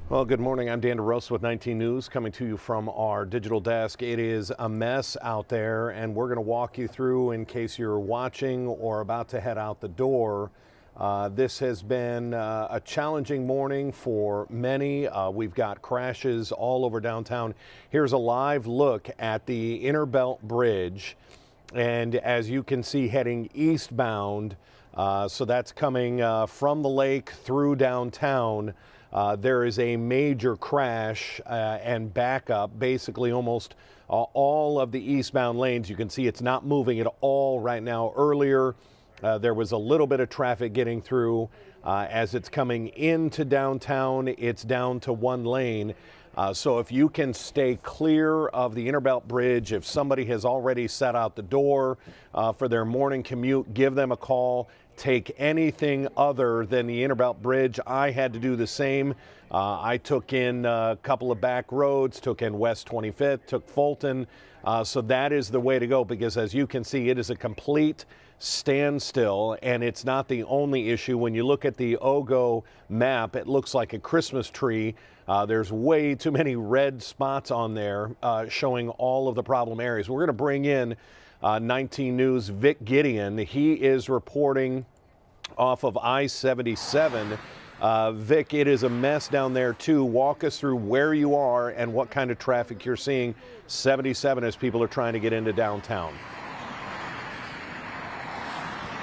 Well, good morning. I'm Dan DeRosa with 19 News coming to you from our digital desk. It is a mess out there, and we're going to walk you through in case you're watching or about to head out the door. This has been a challenging morning for many. We've got crashes all over downtown. Here's a live look at the Inner Belt Bridge. And as you can see, heading eastbound, so that's coming from the lake through downtown. There is a major crash and backup, basically almost all of the eastbound lanes. You can see it's not moving at all right now. Earlier, there was a little bit of traffic getting through. As it's coming into downtown, it's down to one lane. So if you can stay clear of the Inner Belt Bridge, if somebody has already set out the door for their morning commute, give them a call. Take anything other than the Inner Belt Bridge. I had to do the same. I took in a couple of back roads, took in West 25th, took Fulton. So that is the way to go, because as you can see, it is a complete standstill, and it's not the only issue. When you look at the OGO map, it looks like a Christmas tree. There's way too many red spots on there showing all of the problem areas. We're going to bring in 19 News Vic Gideon. He is reporting off of I-77. Vic, it is a mess down there too. Walk us through where you are and what kind of traffic you're seeing 77 as people are trying to get into downtown.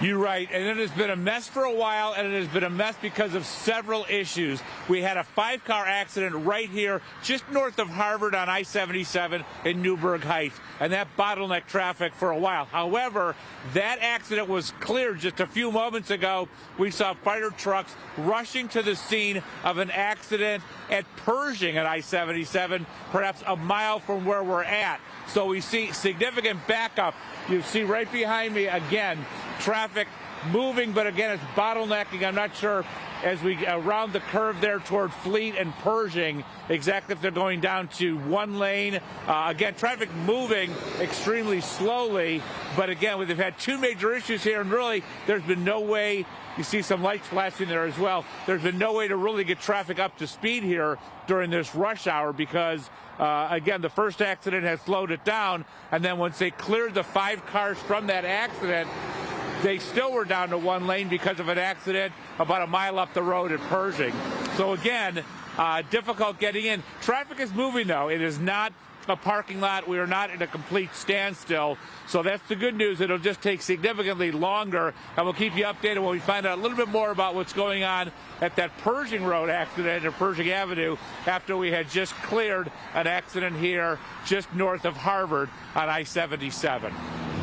You're right, and it has been a mess for a while, and it has been a mess because of several issues. We had a 5-car accident right here, just north of Harvard on I-77 in Newburgh Heights, and that bottlenecked traffic for a while. However, that accident was cleared just a few moments ago. We saw fire trucks rushing to the scene of an accident at Pershing at I-77, perhaps a mile from where we're at. So we see significant backup. You see right behind me again, traffic moving, but again, it's bottlenecking. I'm not sure as we round the curve there toward Fleet and Pershing exactly if they're going down to one lane. Again, traffic moving extremely slowly, but again, we've had two major issues here, and really there's been no way. You see some lights flashing there as well. There's been no way to really get traffic up to speed here during this rush hour because, again, the first accident has slowed it down, and then once they cleared the 5 cars from that accident, they still were down to one lane because of an accident about a mile up the road at Pershing. So again, difficult getting in. Traffic is moving, though. It is not a parking lot. We are not in a complete standstill. So that's the good news. It'll just take significantly longer, and we'll keep you updated when we find out a little bit more about what's going on at that Pershing Road accident or Pershing Avenue after we had just cleared an accident here just north of Harvard on I-77.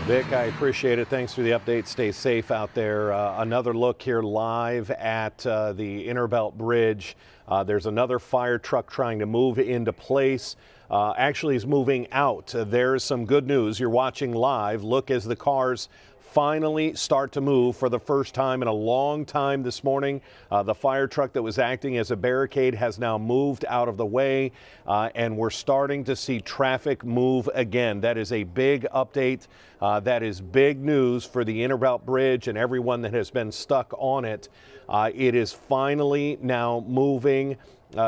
Vic, I appreciate it. Thanks for the update. Stay safe out there. Another look here live at the Inner Belt Bridge. There's another fire truck trying to move into place. Actually is moving out. There's some good news. You're watching live. Look as the cars finally start to move for the first time in a long time this morning. The fire truck that was acting as a barricade has now moved out of the way, and we're starting to see traffic move again. That is a big update. That is big news for the Inner Belt Bridge and everyone that has been stuck on it. It is finally now moving.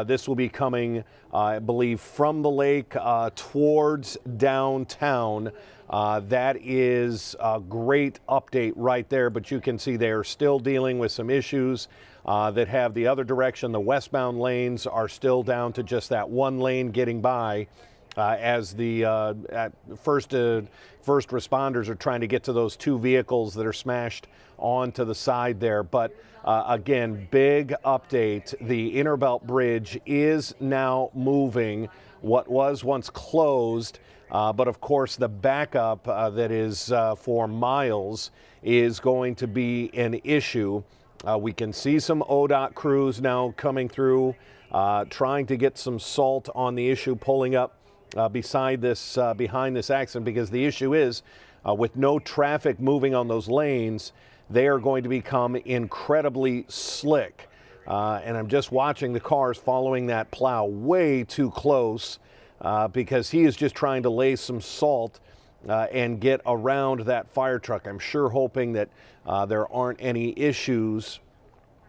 This will be coming, I believe, from the lake towards downtown. That is a great update right there, but you can see they are still dealing with some issues that have the other direction. The westbound lanes are still down to just that one lane getting by as the first responders are trying to get to those 2 vehicles that are smashed onto the side there. But again, big update. The Inner Belt Bridge is now moving. What was once closed, but of course the backup that is for miles is going to be an issue. We can see some ODOT crews now coming through, trying to get some salt on the issue, pulling up behind this accident, because the issue is with no traffic moving on those lanes, they are going to become incredibly slick. And I'm just watching the cars following that plow way too close because he is just trying to lay some salt and get around that fire truck. I'm sure hoping that there aren't any issues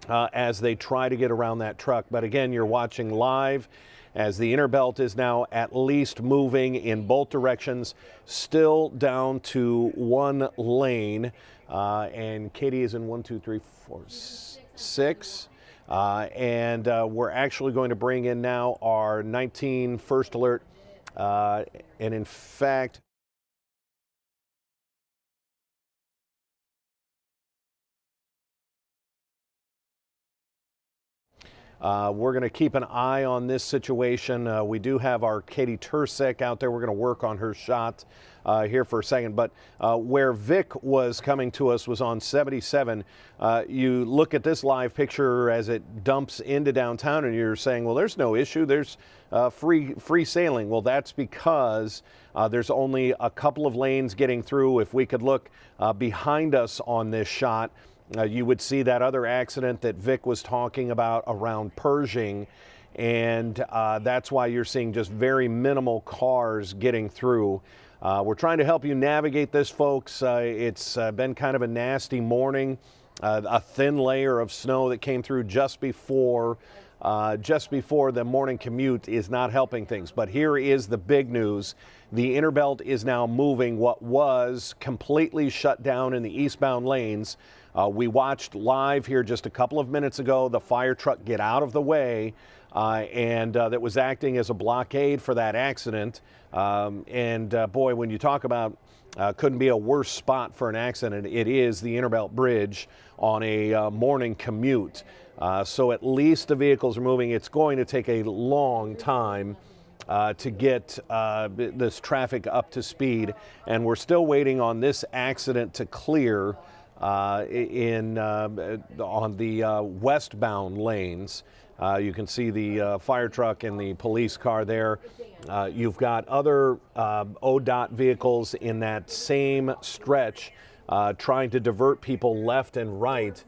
as they try to get around that truck. But again, you're watching live as the inner belt is now at least moving in both directions, still down to one lane. And Katie is in 1, 2, 3, 4, 6. And we're actually going to bring in now our 19 first alert. And in fact, we're going to keep an eye on this situation. We do have our Katie Tursek out there. We're going to work on her shot here for a second. But where Vic was coming to us was on 77. You look at this live picture as it dumps into downtown and you're saying, well, there's no issue. There's free sailing. Well, that's because there's only a couple of lanes getting through. If we could look behind us on this shot, you would see that other accident that Vic was talking about around Pershing, and that's why you're seeing just very minimal cars getting through. We're trying to help you navigate this, folks. It's been kind of a nasty morning, a thin layer of snow that came through just before the morning commute is not helping things. But here is the big news. The inner belt is now moving. What was completely shut down in the eastbound lanes. We watched live here just a couple of minutes ago the fire truck get out of the way, and that was acting as a blockade for that accident. Boy, when you talk about couldn't be a worse spot for an accident, it is the Interbelt Bridge on a morning commute. So at least the vehicles are moving. It's going to take a long time to get this traffic up to speed, and we're still waiting on this accident to clear on the westbound lanes. You can see the fire truck and the police car there. You've got other ODOT vehicles in that same stretch trying to divert people left and right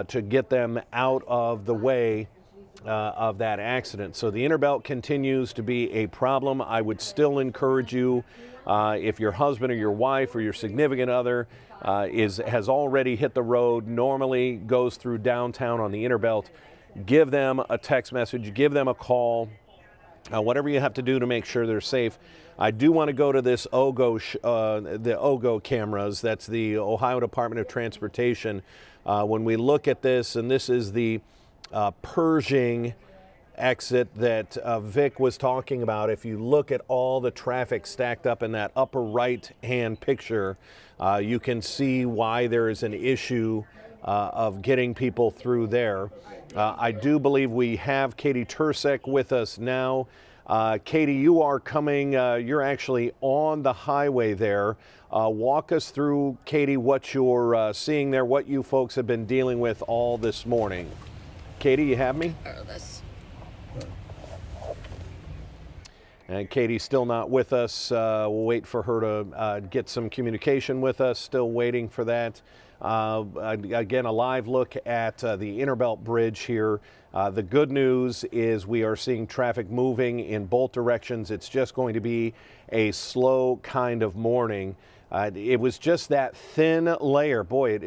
to get them out of the way of that accident. So the Interbelt continues to be a problem. I would still encourage you, if your husband or your wife or your significant other has already hit the road, normally goes through downtown on the Interbelt, give them a text message, give them a call, whatever you have to do to make sure they're safe. I do want to go to this the OGO cameras. That's the Ohio Department of Transportation. When we look at this, and this is the Pershing exit that Vic was talking about. If you look at all the traffic stacked up in that upper right hand picture, you can see why there is an issue of getting people through there. I do believe we have Katie Tursek with us now. Katie, you are coming, you're actually on the highway there. Walk us through, Katie, what you're seeing there, what you folks have been dealing with all this morning. Katie, you have me? And Katie's still not with us. We'll wait for her to get some communication with us. Still waiting for that. Again, a live look at the Interbelt Bridge here. The good news is we are seeing traffic moving in both directions. It's just going to be a slow kind of morning. It was just that thin layer. Boy,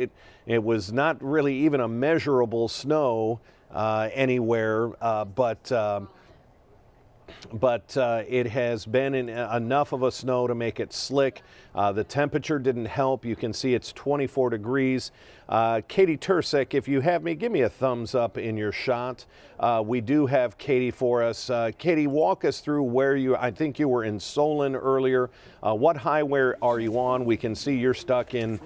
it was not really even a measurable snow anywhere, but it has been enough of a snow to make it slick. The temperature didn't help. You can see it's 24 degrees. Katie Tursek, if you have me, give me a thumbs up in your shot. We do have Katie for us. Katie, walk us through where I think you were in Solon earlier. What highway are you on? We can see you're stuck in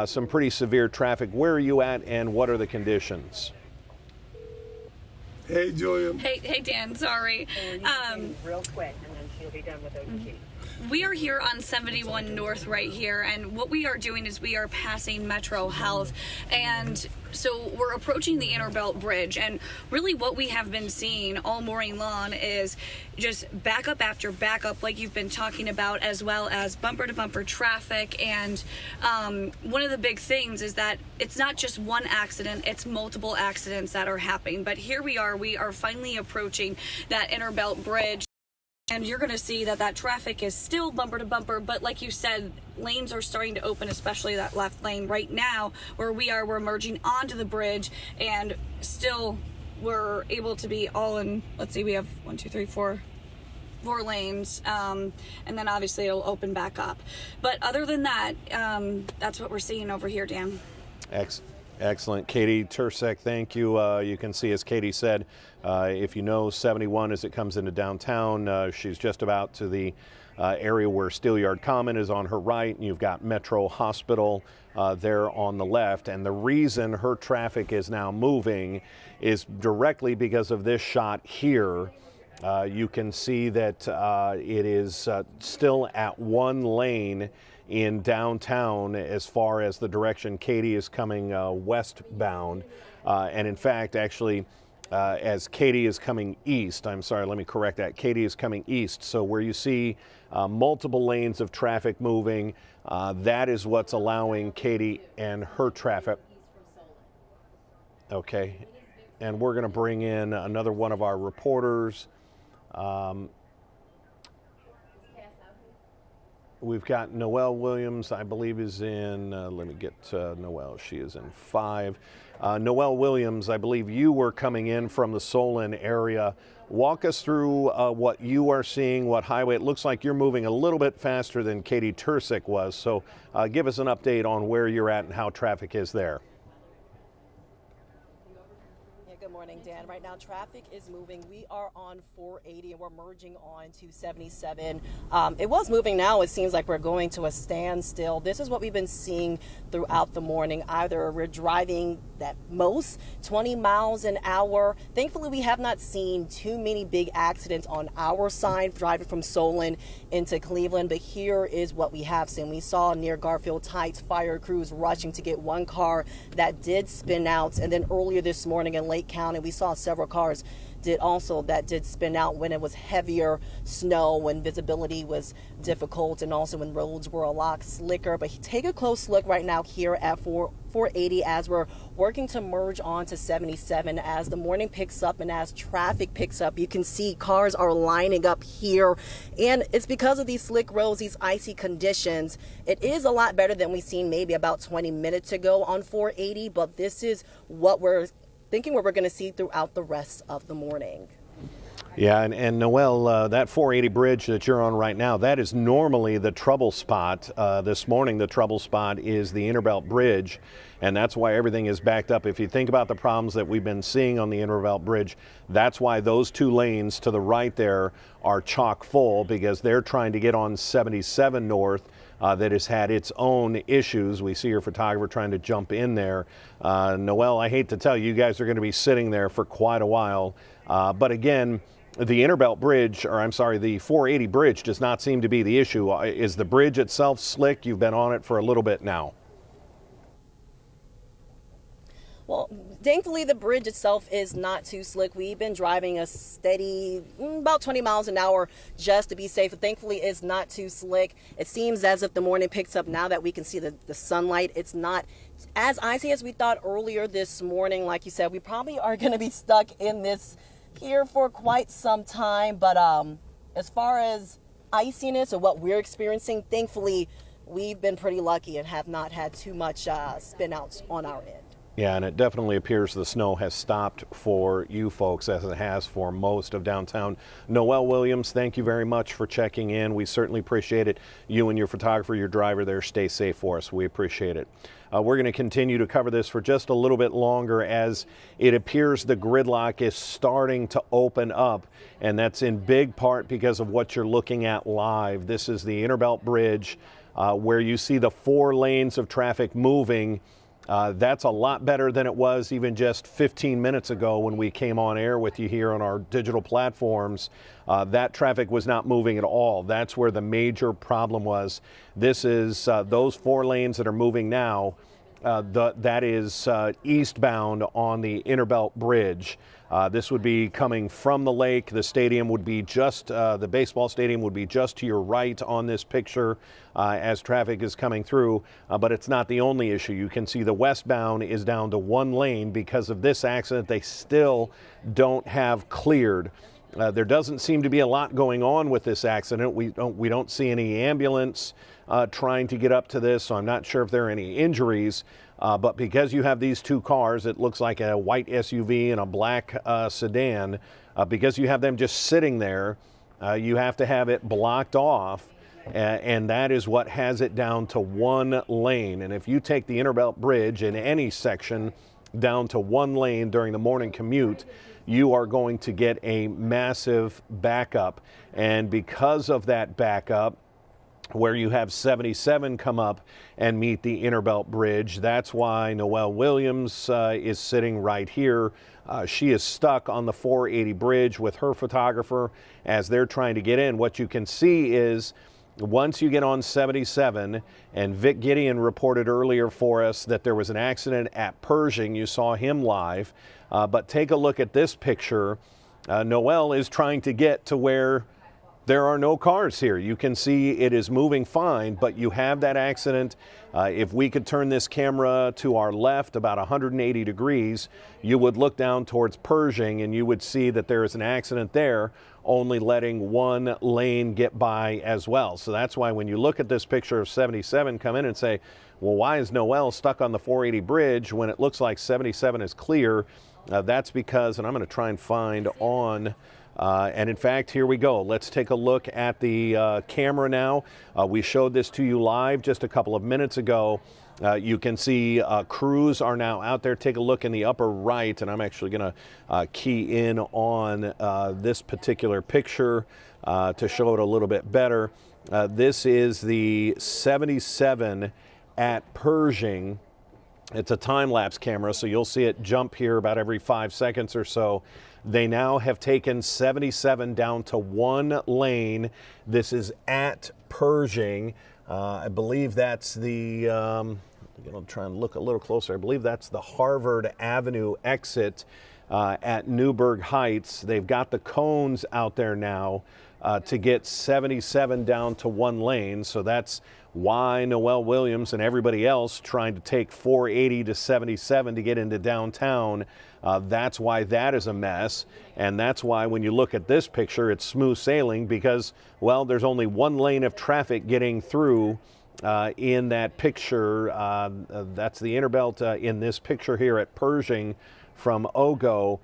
some pretty severe traffic. Where are you at and what are the conditions? Hey, Julia. Hey, Dan. Sorry. Real quick, and then she'll be done with OT. We are here on 71 North right here, and what we are doing is we are passing Metro Health, and so we're approaching the Interbelt Bridge, and really what we have been seeing all morning long is just backup after backup, like you've been talking about, as well as bumper-to-bumper traffic. And one of the big things is that it's not just one accident, it's multiple accidents that are happening. But here we are finally approaching that Interbelt Bridge. And you're going to see that traffic is still bumper to bumper, but like you said, lanes are starting to open, especially that left lane right now where we're merging onto the bridge, and still we're able to be all in. Let's see, we have 1, 2, 3, 4 lanes, and then obviously it'll open back up. But other than that, that's what we're seeing over here, Dan. Excellent. Katie Tursek, thank you. You can see, as Katie said, if you know 71 as it comes into downtown, she's just about to the area where Steelyard Common is on her right, and you've got Metro Hospital there on the left. And the reason her traffic is now moving is directly because of this shot here. You can see that it is still at one lane in downtown as far as the direction Katie is coming westbound. And in fact, actually, as Katie is coming east, I'm sorry, let me correct that. Katie is coming east. So where you see multiple lanes of traffic moving, that is what's allowing Katie and her traffic. Okay. And we're going to bring in another one of our reporters. We've got Noelle Williams, I believe, is in, let me get Noelle, she is in 5. Noelle Williams, I believe you were coming in from the Solon area. Walk us through what you are seeing, what highway. It looks like you're moving a little bit faster than Katie Tursek was, so give us an update on where you're at and how traffic is there. Good morning, Dan. Right now, traffic is moving. We are on 480 and we're merging on to 77. It was moving. Now it seems like we're going to a standstill. This is what we've been seeing throughout the morning. Either we're driving at most 20 miles an hour. Thankfully, we have not seen too many big accidents on our side driving from Solon into Cleveland, but here is what we have seen. We saw near Garfield Heights fire crews rushing to get one car that did spin out, and then earlier this morning in Lake County, we saw several cars that did spin out when it was heavier snow, when visibility was difficult, and also when roads were a lot slicker. But take a close look right now here at 480 as we're working to merge on to 77. As the morning picks up and as traffic picks up, you can see cars are lining up here, and it's because of these slick roads, these icy conditions. It is a lot better than we've seen maybe about 20 minutes ago on 480, but this is what we're thinking what we're going to see throughout the rest of the morning. Yeah, and Noelle, that 480 bridge that you're on right now, that is normally the trouble spot. This morning, the trouble spot is the Interbelt Bridge, and that's why everything is backed up. If you think about the problems that we've been seeing on the Interbelt Bridge, that's why those two lanes to the right there are chock full, because they're trying to get on 77 North. That has had its own issues. We see your photographer trying to jump in there. Noelle, I hate to tell you, you guys are going to be sitting there for quite a while. But again, the Interbelt Bridge, or I'm sorry, the 480 bridge does not seem to be the issue. Is the bridge itself slick? You've been on it for a little bit now. Well, thankfully, the bridge itself is not too slick. We've been driving a steady about 20 miles an hour just to be safe. But thankfully, it's not too slick. It seems as if the morning picks up now that we can see the sunlight. It's not as icy as we thought earlier this morning. Like you said, we probably are going to be stuck in this here for quite some time. But as far as iciness or what we're experiencing, thankfully, we've been pretty lucky and have not had too much spin outs on our end. Yeah, and it definitely appears the snow has stopped for you folks, as it has for most of downtown. Noelle Williams, thank you very much for checking in. We certainly appreciate it. You and your photographer, your driver there, stay safe for us. We appreciate it. We're going to continue to cover this for just a little bit longer, as it appears the gridlock is starting to open up, and that's in big part because of what you're looking at live. This is the Interbelt Bridge, where you see the 4 lanes of traffic moving. That's a lot better than it was even just 15 minutes ago when we came on air with you here on our digital platforms. That traffic was not moving at all. That's where the major problem was. This is those 4 lanes that are moving now. That is eastbound on the Interbelt Bridge. This would be coming from the lake. The stadium would be just, the baseball stadium would be just to your right on this picture as traffic is coming through. But it's not the only issue. You can see the westbound is down to 1 lane because of this accident. They still don't have cleared There doesn't seem to be a lot going on with this accident. We don't see any ambulance trying to get up to this, so I'm not sure if there are any injuries. But because you have these two cars, it looks like a white SUV and a black sedan. Because you have them just sitting there, you have to have it blocked off, and that is what has it down to one lane. And if you take the Interbelt Bridge in any section down to one lane during the morning commute, you are going to get a massive backup. And because of that backup, where you have 77 come up and meet the Interbelt Bridge, that's why Noelle Williams is sitting right here. She is stuck on the 480 bridge with her photographer as they're trying to get in. What you can see is once you get on 77, and Vic Gideon reported earlier for us that there was an accident at Pershing. You saw him live. But take a look at this picture. Noelle is trying to get to where there are no cars here. You can see it is moving fine, but you have that accident. If we could turn this camera to our left about 180 degrees, you would look down towards Pershing and you would see that there is an accident there, only letting one lane get by as well. So that's why when you look at this picture of 77 come in and say, well, why is Noelle stuck on the 480 bridge when it looks like 77 is clear? That's because, and I'm going to try and find on, and in fact, here we go. Let's take a look at the camera now. We showed this to you live just a couple of minutes ago. You can see crews are now out there. Take a look in the upper right, and I'm actually going to key in on this particular picture to show it a little bit better. This is the 77 at Pershing. It's a time-lapse camera, so you'll see it jump here about every 5 seconds or so. They now have taken 77 down to one lane. This is at Pershing. I believe that's the, I'm going to try and look a little closer. I believe that's the Harvard Avenue exit at Newburgh Heights. They've got the cones out there now to get 77 down to one lane. So that's why Noelle Williams and everybody else trying to take 480 to 77 to get into downtown. That's why that is a mess. And that's why when you look at this picture, it's smooth sailing because, well, there's only one lane of traffic getting through in that picture. That's the Interbelt in this picture here at Pershing from Ogo.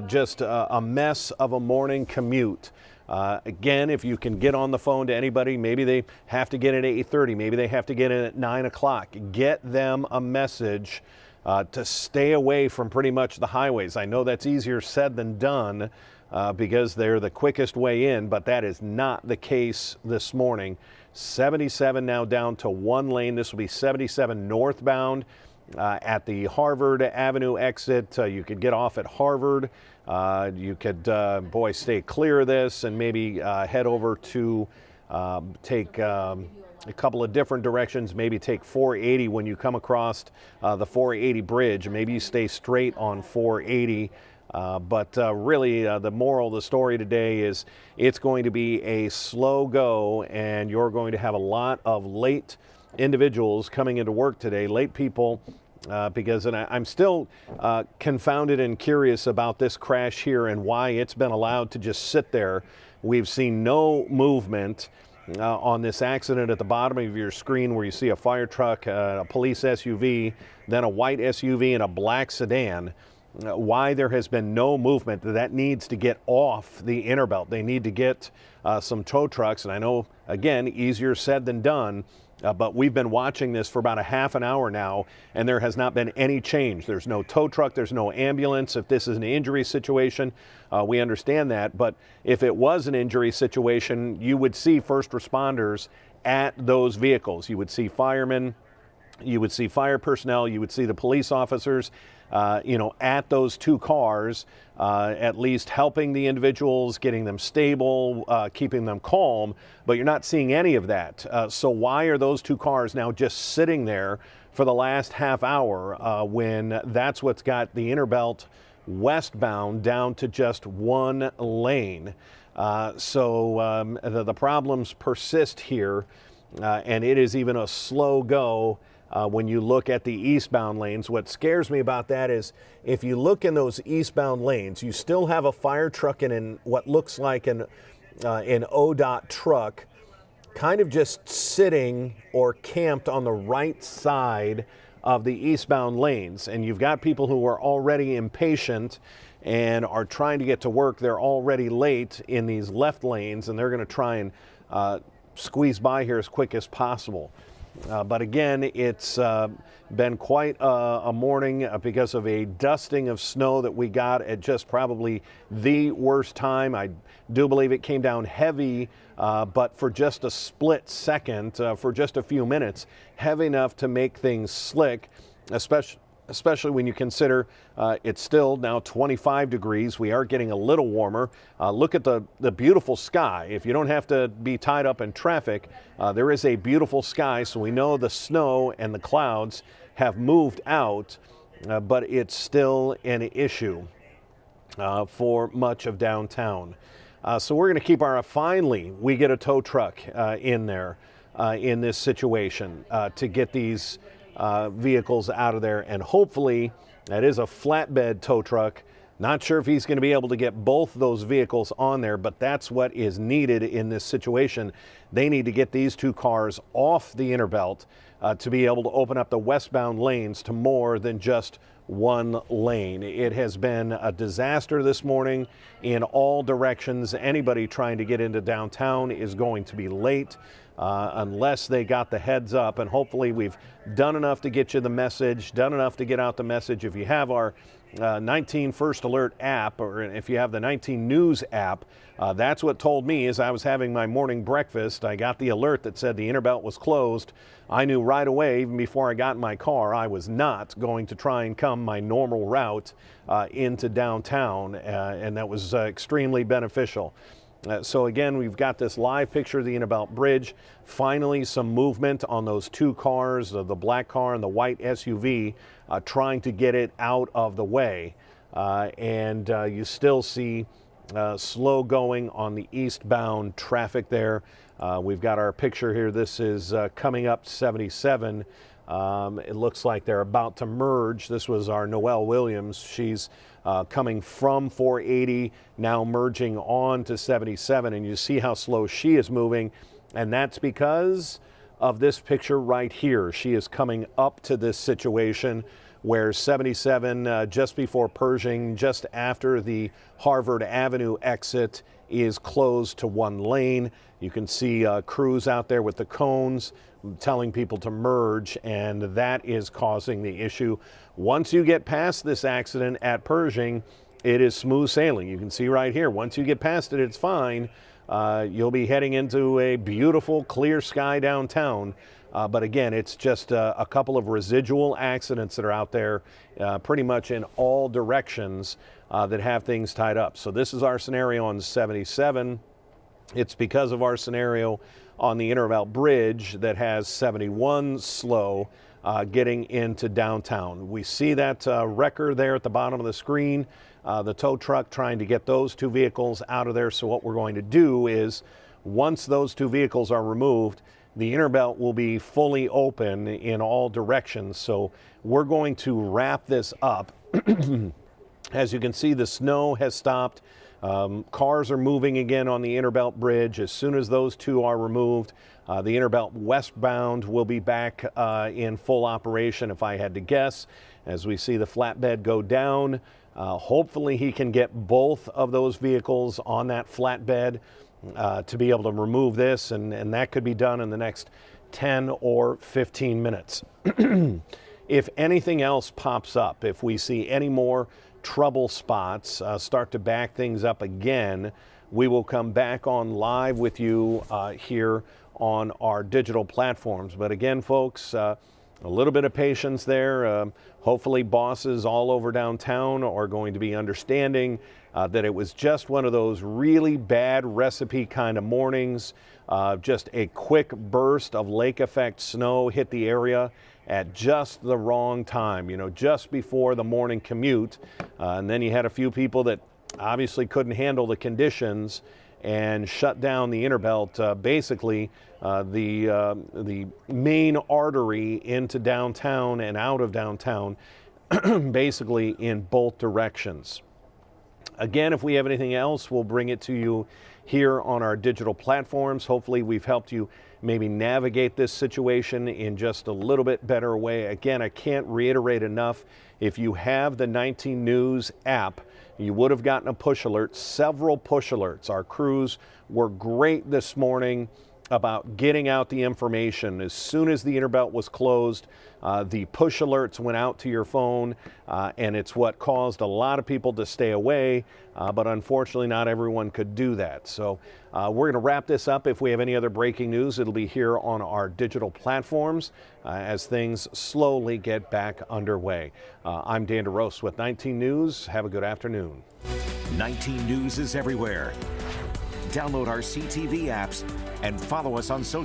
Just a mess of a morning commute. Again, if you can get on the phone to anybody, maybe they have to get in at 8:30, maybe they have to get in at 9 o'clock. Get them a message to stay away from pretty much the highways. I know that's easier said than done because they're the quickest way in, but that is not the case this morning. 77 now down to one lane. This will be 77 northbound at the Harvard Avenue exit. You could get off at Harvard. You could, stay clear of this and maybe head over to take a couple of different directions, maybe take 480 when you come across the 480 bridge. Maybe you stay straight on 480. But really, the moral of the story today is it's going to be a slow go, and you're going to have a lot of late individuals coming into work today, late people, because I'm still confounded and curious about this crash here and why it's been allowed to just sit there. We've seen no movement on this accident at the bottom of your screen where you see a fire truck, a police SUV, then a white SUV and a black sedan. Why there has been no movement, that needs to get off the Interbelt. They need to get some tow trucks, and I know, again, easier said than done, but we've been watching this for about a half an hour now, and there has not been any change. There's no tow truck, there's no ambulance. If this is an injury situation, we understand that, but if it was an injury situation, you would see first responders at those vehicles. You would see firemen, you would see fire personnel, you would see the police officers, at those two cars, at least helping the individuals, getting them stable, keeping them calm, but you're not seeing any of that. So why are those two cars now just sitting there for the last half hour when that's what's got the Interbelt westbound down to just one lane? The problems persist here, and it is even a slow go when you look at the eastbound lanes. What scares me about that is if you look in those eastbound lanes, you still have a fire truck and what looks like an ODOT truck kind of just sitting or camped on the right side of the eastbound lanes. And you've got people who are already impatient and are trying to get to work. They're already late in these left lanes, and they're going to try and squeeze by here as quick as possible. But again, it's been quite a morning because of a dusting of snow that we got at just probably the worst time. I do believe it came down heavy, but for just a split second, for just a few minutes, heavy enough to make things slick, especially when you consider it's still now 25 degrees. We are getting a little warmer. Look at the beautiful sky. If you don't have to be tied up in traffic, there is a beautiful sky, so we know the snow and the clouds have moved out, but it's still an issue for much of downtown. So we're going to keep finally, we get a tow truck in there in this situation to get these vehicles out of there, and hopefully that is a flatbed tow truck. Not sure if he's going to be able to get both those vehicles on there, but that's what is needed in this situation. They need to get these two cars off the inner belt to be able to open up the westbound lanes to more than just one lane. It has been a disaster this morning in all directions. Anybody trying to get into downtown is going to be late unless they got the heads up, and hopefully we've done enough to get you the message, done enough to get out the message. If you have our 19 First Alert app, or if you have the 19 News app, that's what told me as I was having my morning breakfast. I got the alert that said the inner belt was closed. I knew right away, even before I got in my car, I was not going to try and come my normal route into downtown, and that was extremely beneficial. So again, we've got this live picture of the inner belt bridge. Finally, some movement on those two cars, the black car and the white SUV, trying to get it out of the way. And you still see slow going on the eastbound traffic there. We've got our picture here. This is coming up 77. It looks like they're about to merge. This was our Noelle Williams. She's coming from 480, now merging on to 77, and you see how slow she is moving, and that's because of this picture right here. She is coming up to this situation where 77, just before Pershing, just after the Harvard Avenue exit, is closed to one lane. You can see crews out there with the cones telling people to merge, and that is causing the issue. Once you get past this accident at Pershing, it is smooth sailing. You can see right here, once you get past it, it's fine. You'll be heading into a beautiful clear sky downtown. But again, it's just a couple of residual accidents that are out there pretty much in all directions that have things tied up. So this is our scenario on 77. It's because of our scenario on the inner belt bridge that has 71 slow getting into downtown. We see that wrecker there at the bottom of the screen, the tow truck trying to get those two vehicles out of there. So what we're going to do is, once those two vehicles are removed, the inner belt will be fully open in all directions. So we're going to wrap this up. As you can see, the snow has stopped. Cars are moving again on the inner belt bridge. As soon as those two are removed, the inner belt westbound will be back in full operation, if I had to guess. As we see the flatbed go down, hopefully he can get both of those vehicles on that flatbed to be able to remove this, and that could be done in the next 10 or 15 minutes. If anything else pops up, if we see any more trouble spots start to back things up again, we will come back on live with you here on our digital platforms. But again, folks, a little bit of patience there. Hopefully bosses all over downtown are going to be understanding that it was just one of those really bad recipe kind of mornings. Just a quick burst of lake effect snow hit the area at just the wrong time, just before the morning commute. And then you had a few people that obviously couldn't handle the conditions and shut down the Interbelt, basically the main artery into downtown and out of downtown, basically in both directions. Again, if we have anything else, we'll bring it to you here on our digital platforms. Hopefully we've helped you maybe navigate this situation in just a little bit better way. Again, I can't reiterate enough, if you have the 19 News app, you would have gotten a push alert, several push alerts. Our crews were great this morning about getting out the information. As soon as the Interbelt was closed, the push alerts went out to your phone, and it's what caused a lot of people to stay away, but unfortunately not everyone could do that. So we're going to wrap this up. If we have any other breaking news, it'll be here on our digital platforms as things slowly get back underway. I'm Dan DeRose with 19 News. Have a good afternoon. 19 News is everywhere. Download our CTV apps and follow us on social